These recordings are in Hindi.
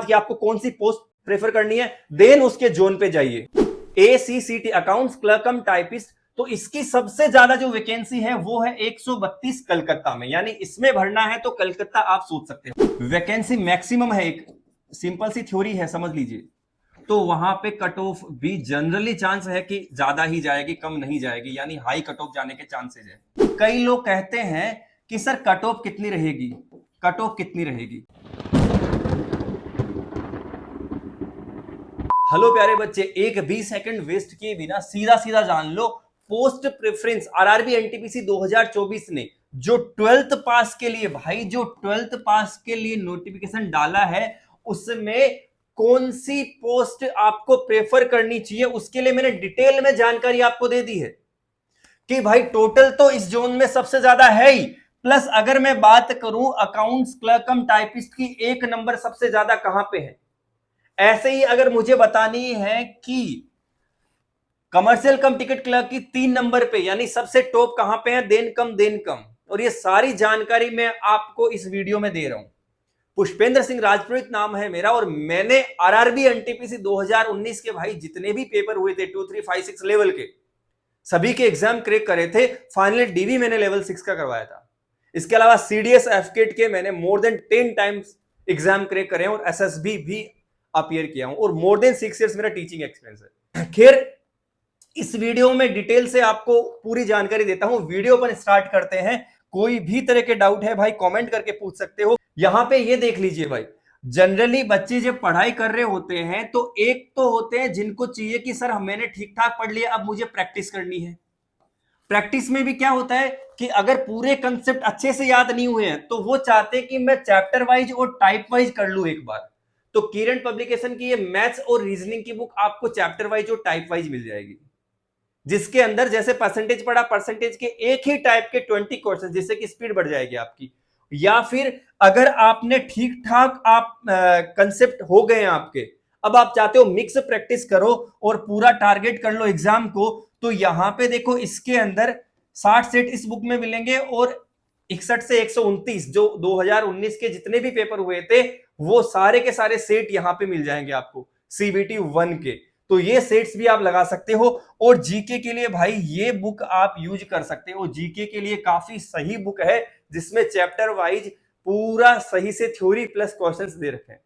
कि आपको कौन सी पोस्ट प्रेफर करनी है, देन उसके जोन पे जाइए। ACCT अकाउंट्स क्लर्क कम टाइपिस्ट, तो इसकी सबसे ज्यादा जो वैकेंसी है वो है 132 कलकत्ता में, यानी इसमें भरना है तो कलकत्ता आप सोच सकते हो। वैकेंसी मैक्सिमम है, एक सिंपल सी थ्योरी है, समझ लीजिए। तो वहां पे कट ऑफ भी जनरली चांस है कि ज्यादा ही जाएगी, कम नहीं जाएगी, यानी हाई कट ऑफ जाने के चांसेस है। कई लोग कहते हैं कि सर कट ऑफ कितनी रहेगी, कट ऑफ कितनी रहेगी। हेलो प्यारे बच्चे, एक 20 सेकंड वेस्ट किए बिना सीधा सीधा जान लो। पोस्ट प्रेफरेंस आरआरबी एनटीपीसी 2024 ने जो 12th पास के लिए, भाई जो 12th पास के लिए नोटिफिकेशन डाला है, उसमें कौन सी पोस्ट आपको प्रेफर करनी चाहिए, उसके लिए मैंने डिटेल में जानकारी आपको दे दी है कि भाई टोटल तो इस जोन में सबसे ज्यादा है ही, प्लस अगर मैं बात करूं अकाउंट्स क्लर्क कम टाइपिस्ट की, एक नंबर सबसे ज्यादा कहां पे है। ऐसे ही अगर मुझे बतानी है कि कमर्शियल कम टिकट क्लर्क की 3 नंबर पे, यानी सबसे टॉप कहां पे है, देन कम, और ये सारी जानकारी मैं आपको इस वीडियो में दे रहा हूं। पुष्पेंद्र सिंह राजपुरोहित नाम है मेरा, और मैंने आरआरबी एनटीपीसी 2019 के भाई जितने भी पेपर हुए थे 2, 3, 5, 6 लेवल के, सभी के एग्जाम क्रैक करे थे। फाइनली डीवी मैंने लेवल 6 का करवाया था। इसके अलावा सीडीएस एफकेट के मैंने more than 10 times exam crack करे हैं, और एसएसबी भी अपीयर किया हूं, और मोर देन 6 इयर्स मेरा टीचिंग एक्सपीरियंस है। खैर, इस वीडियो में डिटेल से आपको पूरी जानकारी देता हूं। वीडियो पर स्टार्ट करते हैं। कोई भी तरह के डाउट है भाई कमेंट करके पूछ सकते हो। यहां पे ये देख लीजिए भाई, जनरली बच्चे जब पढ़ाई कर रहे होते हैं तो एक तो होते हैं जिनको चाहिए कि सर मैंने ठीक ठाक पढ़ लिया, अब मुझे प्रैक्टिस करनी है। प्रैक्टिस में भी क्या होता है कि अगर पूरे कंसेप्ट अच्छे से याद नहीं हुए हैं तो वो चाहते हैं कि मैं चैप्टर वाइज और टाइप वाइज कर लूं एक बार। तो किरण पब्लिकेशन की ये मैथ्स और रीजनिंग की बुक आपको चैप्टर वाइज और टाइप वाइज मिल जाएगी, जिसके अंदर जैसे परसेंटेज पढ़ा, परसेंटेज के एक ही टाइप के 20 क्वेश्चन, जिससे कि स्पीड बढ़ जाएगी आपकी। या फिर अगर आपने ठीक ठाक आप कंसेप्ट हो गए हैं आपके, अब आप चाहते हो मिक्स प्रैक्टिस करो और पूरा टारगेट कर लो एग्जाम को, तो यहां पे देखो इसके अंदर 60 सेट इस बुक में मिलेंगे, और 61 से 129 जो 2019 के जितने भी पेपर हुए थे वो सारे के सारे सेट यहां पे मिल जाएंगे आपको सीबीटी 1 के। तो ये सेट्स भी आप लगा सकते हो। और जीके के लिए भाई ये बुक आप यूज कर सकते हो, जीके के लिए काफी सही बुक है, जिसमें चैप्टर वाइज पूरा सही से थ्योरी प्लस क्वेश्चंस दे रखे हैं।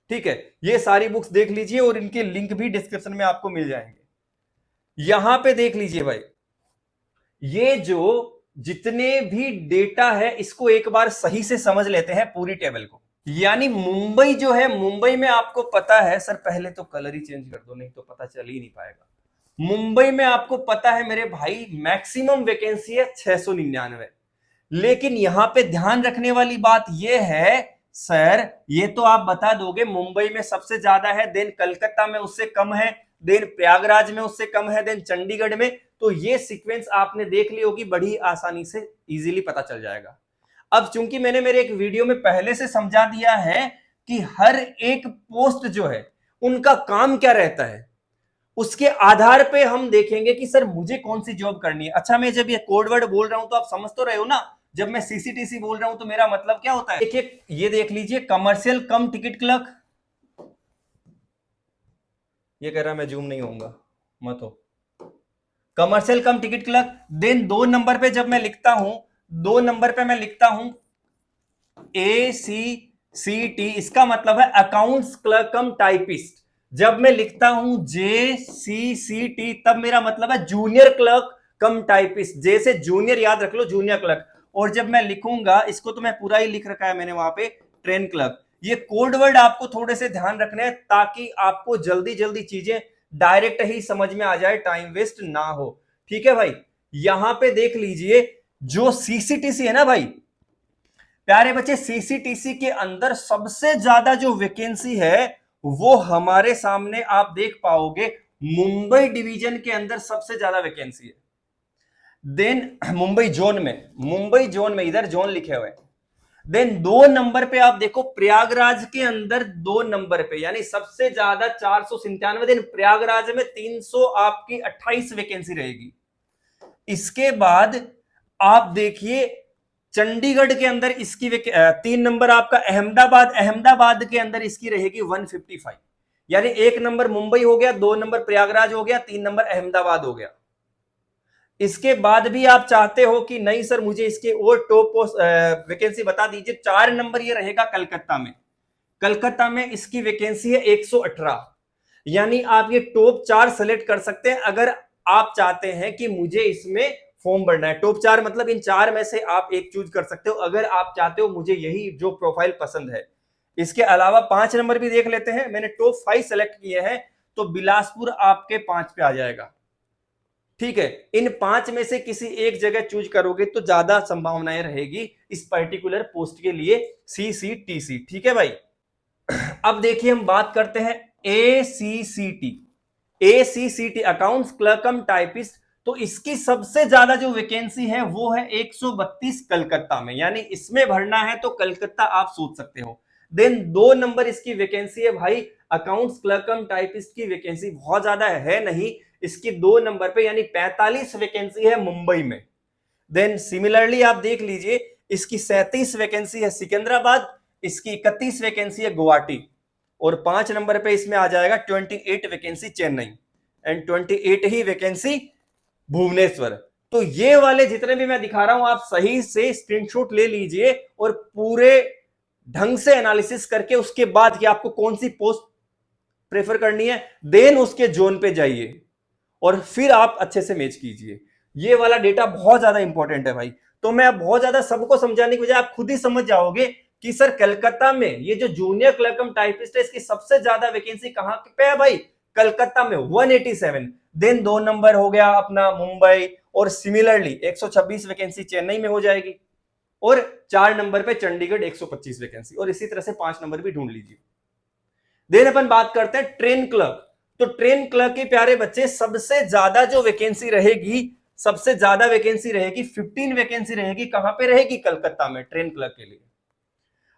ठीक है, ये सारी बुक्स देख लीजिए, और इनके लिंक भी डिस्क्रिप्शन में आपको मिल जाएंगे। यहां पे देख लीजिए भाई, ये जो जितने भी डेटा है इसको एक बार सही से समझ लेते हैं पूरी टेबल को। यानी मुंबई जो है, मुंबई में आपको पता है, सर पहले तो कलर ही चेंज कर दो, नहीं तो पता चल ही नहीं पाएगा। मुंबई में आपको पता है मेरे भाई मैक्सिमम वैकेंसी है 699। लेकिन यहां पे ध्यान रखने वाली बात यह है, सर ये तो आप बता दोगे मुंबई में सबसे ज्यादा है, देन कलकत्ता में उससे कम है, देन प्रयागराज में उससे कम है, देन चंडीगढ़ में। तो ये सीक्वेंस आपने देख ली होगी, बड़ी आसानी से इजीली पता चल जाएगा। अब चूंकि मैंने मेरे एक वीडियो में पहले से समझा दिया है कि हर एक पोस्ट जो है उनका काम क्या रहता है, उसके आधार पे हम देखेंगे कि सर मुझे कौन सी जॉब करनी है। अच्छा, मैं जब ये कोड वर्ड बोल रहा हूं तो आप समझ तो रहे हो ना, जब मैं सीसीटीसी बोल रहा हूं तो मेरा मतलब क्या होता है। देखिए, ये देख लीजिए, कमर्शियल कम टिकट क्लर्क, ये कह रहा मैं जूम नहीं होऊंगा, मत हो। Commercial cum ticket clerk, then 2 number पे जब मैं लिखता हूं, 2 नंबर पे मैं लिखता हूं ACCT, इसका मतलब है अकाउंट्स क्लर्क कम टाइपिस्ट। जब मैं लिखता हूं JCCT, तब मेरा मतलब है जूनियर क्लर्क कम टाइपिस्ट। जे से जूनियर याद रख लो, जूनियर क्लर्क। और जब मैं लिखूंगा, इसको तो मैं पूरा ही लिख रखा है मैंने वहां पे, ट्रेन क्लर्क। ये कोड वर्ड आपको थोड़े से ध्यान रखने हैं ताकि आपको जल्दी जल्दी चीजें डायरेक्ट ही समझ में आ जाए, टाइम वेस्ट ना हो। ठीक है भाई, यहां पे देख लीजिए जो सीसीटीसी है ना भाई, प्यारे बच्चे, सीसीटीसी के अंदर सबसे ज्यादा जो वैकेंसी है वो हमारे सामने आप देख पाओगे, मुंबई डिवीजन के अंदर सबसे ज्यादा वैकेंसी है। देन मुंबई जोन में इधर जोन लिखे हुए हैं। देन 2 नंबर पे आप देखो प्रयागराज के अंदर 2 नंबर पे, यानी सबसे ज्यादा 497। दिन प्रयागराज में 300 आपकी 28 वैकेंसी रहेगी। इसके बाद आप देखिए चंडीगढ़ के अंदर इसकी 3 नंबर आपका अहमदाबाद, अहमदाबाद के अंदर इसकी रहेगी 155, यानी 1 नंबर मुंबई हो गया, 2 नंबर प्रयागराज हो गया, 3 नंबर अहमदाबाद हो गया। इसके बाद भी आप चाहते हो कि नहीं सर मुझे इसके और टॉप वैकेंसी बता दीजिए, 4 नंबर ये रहेगा कलकत्ता में। कलकत्ता में इसकी वैकेंसी है 118, यानी आप ये टॉप 4 सेलेक्ट कर सकते हैं अगर आप चाहते हैं कि मुझे इसमें फॉर्म भरना है। टॉप 4 मतलब इन 4 में से आप एक चूज कर सकते हो अगर आप चाहते हो मुझे यही जो प्रोफाइल पसंद है। इसके अलावा 5 नंबर भी देख लेते हैं, मैंने टॉप 5 सेलेक्ट किए हैं, तो बिलासपुर आपके 5 पे आ जाएगा। ठीक है, इन 5 में से किसी एक जगह चूज करोगे तो ज्यादा संभावनाएं रहेगी इस पर्टिकुलर पोस्ट के लिए, CCTC। ठीक है भाई। अब देखिए हम बात करते हैं ACCT, ACCT अकाउंट्स क्लर्क कम टाइपिस्ट। तो इसकी सबसे ज्यादा जो वैकेंसी है वो है 132 कलकत्ता में, यानी इसमें भरना है तो कलकत्ता आप सोच सकते हो। देन 2 नंबर इसकी वैकेंसी है भाई अकाउंट्स क्लर्क कम टाइपिस्ट की वैकेंसी बहुत ज्यादा है नहीं, इसकी 2 नंबर पे यानी 45 वैकेंसी है मुंबई में। देन सिमिलरली आप देख लीजिए इसकी 37 वैकेंसी है सिकंदराबाद, इसकी 31 वैकेंसी है गुवाहाटी, और 5 नंबर पे इसमें आ जाएगा 28 वैकेंसी चेन्नई एंड 28 ही वैकेंसी भुवनेश्वर। तो ये वाले जितने भी मैं दिखा रहा हूं आप सही से स्क्रीनशॉट ले लीजिए और पूरे ढंग से एनालिसिस करके उसके बाद कि आपको कौन सी पोस्ट प्रेफर करनी है, देन उसके जोन पे जाइए और फिर आप अच्छे से मैच कीजिए। ये वाला डेटा बहुत ज्यादा इंपॉर्टेंट है भाई। तो मैं अब बहुत ज्यादा सबको समझाने की बजाय आप खुद ही समझ जाओगे कि सर कलकत्ता में ये जो जूनियर क्लर्क कम टाइपिस्ट है इसकी सबसे ज्यादा वैकेंसी कहां पे है भाई, कलकत्ता में 187। देन 2 नंबर हो गया अपना मुंबई, और सिमिलरली 126 वैकेंसी चेन्नई में हो जाएगी, और 4 नंबर पे चंडीगढ़ 125 वैकेंसी, और इसी तरह से 5 नंबर भी ढूंढ लीजिए। देन अपन बात करते हैं ट्रेन क्लर्क। तो ट्रेन क्लर्क के प्यारे बच्चे सबसे ज्यादा जो वैकेंसी रहेगी, सबसे ज्यादा वैकेंसी रहेगी 15 वैकेंसी रहेगी, कहां पे रहेगी, कलकत्ता में ट्रेन क्लर्क के लिए।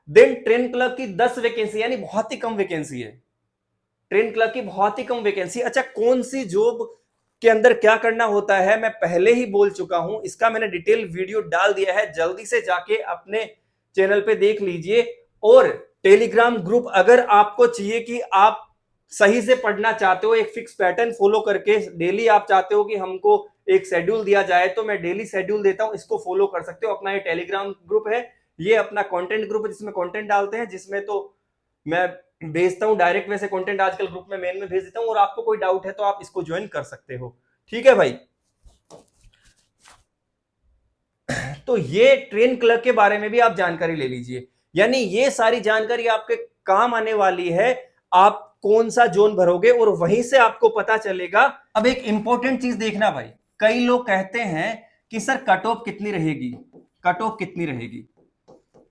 देन ट्रेन क्लर्क की 10 वैकेंसी, यानी बहुत ही कम वैकेंसी है ट्रेन क्लर्क की, बहुत ही कम वैकेंसी। अच्छा कौन सी जॉब के अंदर क्या करना होता है मैं पहले ही बोल चुका हूं, इसका मैंने डिटेल वीडियो डाल दिया है, जल्दी से जाके अपने चैनल पे देख लीजिए। और टेलीग्राम ग्रुप अगर आपको चाहिए कि आप सही से पढ़ना चाहते हो, एक फिक्स पैटर्न फॉलो करके डेली आप चाहते हो कि हमको एक शेड्यूल दिया जाए, तो मैं डेली शेड्यूल देता हूं, इसको फॉलो कर सकते हो। अपना ये टेलीग्राम ग्रुप है, ये अपना कंटेंट ग्रुप है जिसमें कंटेंट डालते हैं, जिसमें तो मैं भेजता हूं डायरेक्ट, वैसे कंटेंट आजकल ग्रुप में मेन में भेज देता हूं, और आपको कोई डाउट है तो आप इसको ज्वाइन कर सकते हो। ठीक है भाई। तो ये ट्रेन क्लर्क के बारे में भी आप जानकारी ले लीजिए, यानी ये सारी जानकारी आपके काम आने वाली है, आप कौन सा जोन भरोगे और वहीं से आपको पता चलेगा। अब एक इंपॉर्टेंट चीज देखना भाई, कई लोग कहते हैं कि सर कट ऑफ कितनी रहेगी, कट ऑफ कितनी रहेगी।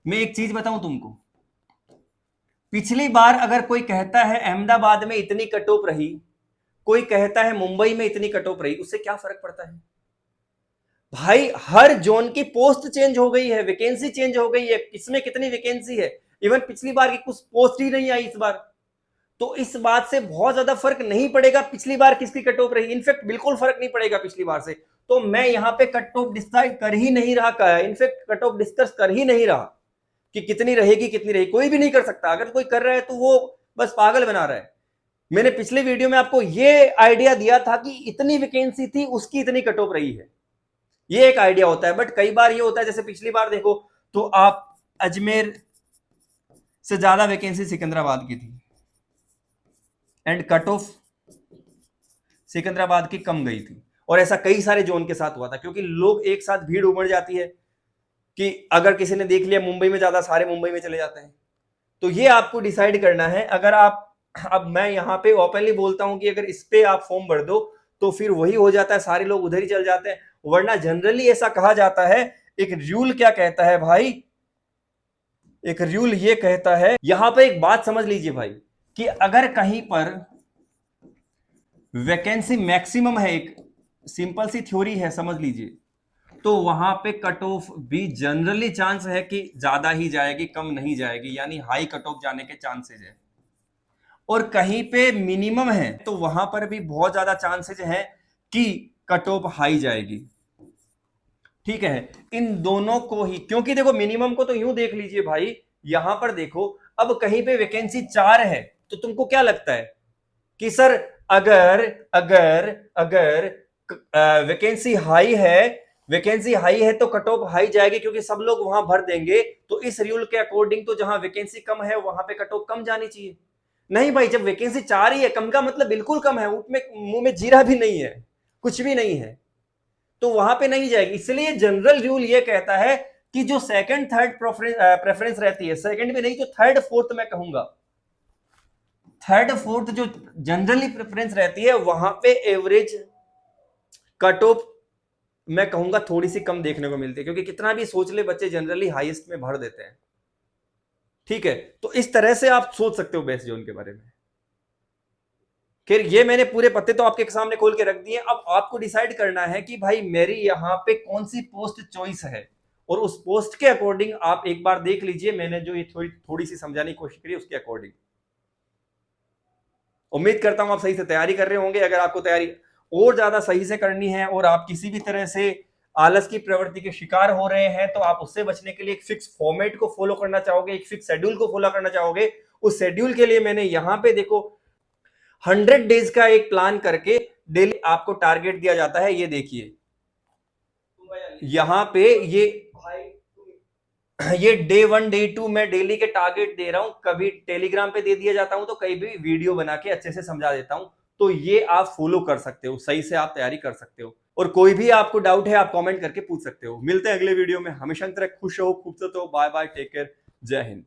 मैं एक चीज बताऊं तुमको, पिछली बार अगर कोई कहता है अहमदाबाद में इतनी कट ऑफ रही, कोई कहता है मुंबई में इतनी कट ऑफ रही, उससे क्या फर्क पड़ता है भाई, हर जोन की पोस्ट चेंज हो गई है, वैकेंसी चेंज हो गई है, किसमें कितनी वैकेंसी है। इवन पिछली बार की कुछ पोस्ट ही नहीं आई इस बार, तो इस बात से बहुत ज्यादा फर्क नहीं पड़ेगा पिछली बार किसकी कट ऑफ रही, इनफैक्ट बिल्कुल फर्क नहीं पड़ेगा पिछली बार से। तो मैं यहां पे कट ऑफ डिसाइड कर ही नहीं रहा, इनफैक्ट कट ऑफ डिस्कस कर ही नहीं रहा कि कितनी रहेगी कितनी रहेगी, कोई भी नहीं कर सकता। अगर कोई कर रहा है तो वो बस पागल बना रहा है। मैंने पिछले वीडियो में आपको ये आइडिया दिया था कि इतनी वैकेंसी थी उसकी इतनी कट ऑफ रही है, ये एक आइडिया होता है। बट कई बार ये होता है, जैसे पिछली बार देखो तो आप अजमेर से ज्यादा वैकेंसी सिकंदराबाद की थी एंड कट ऑफ सिकंदराबाद की कम गई थी, और ऐसा कई सारे जोन के साथ हुआ था, क्योंकि लोग एक साथ भीड़ उमड़ जाती है कि अगर किसी ने देख लिया मुंबई में ज्यादा, सारे मुंबई में चले जाते हैं। तो ये आपको डिसाइड करना है। अगर आप, अब मैं यहां पे ओपनली बोलता हूं कि अगर इस पे आप फॉर्म भर दो तो फिर वही हो जाता है, सारे लोग उधर ही चल जाते हैं, वरना जनरली ऐसा कहा जाता है, एक रूल क्या कहता है भाई, एक रूल ये कहता है, यहां पे एक बात समझ लीजिए भाई, कि अगर कहीं पर वैकेंसी मैक्सिमम है, एक सिंपल सी थ्योरी है समझ लीजिए, तो वहां पे कट ऑफ भी जनरली चांस है कि ज्यादा ही जाएगी, कम नहीं जाएगी, यानी हाई कट ऑफ जाने के चांसेस है। और कहीं पे मिनिमम है तो वहां पर भी बहुत ज्यादा चांसेस है कि कट ऑफ हाई जाएगी। ठीक है, इन दोनों को ही, क्योंकि देखो मिनिमम को तो यूं देख लीजिए भाई, यहां पर देखो अब कहीं पे वैकेंसी 4 है, तो तुमको क्या लगता है कि सर अगर अगर अगर वैकेंसी हाई है, वैकेंसी हाई है तो कट ऑफ हाई जाएगी क्योंकि सब लोग वहां भर देंगे, तो इस रूल के अकॉर्डिंग तो जहां वैकेंसी कम है वहां पे कट ऑफ कम जानी चाहिए। नहीं भाई, जब वैकेंसी 4 ही है, कम का मतलब बिल्कुल कम है, उसमें मुंह में जीरा भी नहीं है, कुछ भी नहीं है, तो वहां पे नहीं जाएगी। इसलिए जनरल रूल ये कहता है कि जो सेकंड थर्ड प्रेफरेंस रहती है, सेकंड में नहीं तो थर्ड फोर्थ मैं कहूंगा, थर्ड फोर्थ जो जनरली प्रेफरेंस रहती है वहां पे एवरेज कट ऑफ मैं कहूंगा थोड़ी सी कम देखने को मिलती है, क्योंकि कितना भी सोच ले बच्चे जनरली हाईएस्ट में भर देते हैं। ठीक है, तो इस तरह से आप सोच सकते हो बेस्ट जोन के बारे में। फिर ये मैंने पूरे पत्ते तो आपके सामने खोल के रख दिए, अब आपको डिसाइड करना है कि भाई मेरी यहां पे कौन सी पोस्ट चॉइस है, और उस पोस्ट के अकॉर्डिंग आप एक बार देख लीजिए, मैंने जो ये थोड़ी सी समझाने की कोशिश करी उसके अकॉर्डिंग। उम्मीद करता हूं आप सही से तैयारी कर रहे होंगे। अगर आपको तैयारी और ज्यादा सही से करनी है और आप किसी भी तरह से आलस की प्रवृत्ति के शिकार हो रहे हैं, तो आप उससे बचने के लिए एक फिक्स फॉर्मेट को फॉलो करना चाहोगे, एक फिक्स शेड्यूल को फॉलो करना चाहोगे, उस शेड्यूल के लिए मैंने यहां पे देखो 100 डेज का एक प्लान करके डेली आपको टारगेट दिया जाता है। ये देखिए यहां पे ये डे 1 डे 2 मैं डेली के टारगेट दे रहा हूं, कभी टेलीग्राम पे दे दिया जाता हूं तो कहीं भी वीडियो बना के अच्छे से समझा देता हूं, तो ये आप फॉलो कर सकते हो, सही से आप तैयारी कर सकते हो। और कोई भी आपको डाउट है आप कमेंट करके पूछ सकते हो। मिलते हैं अगले वीडियो में, हमेशा तरह खुश हो, खूबसूरत हो, बाय बाय, टेक केयर, जय हिंद।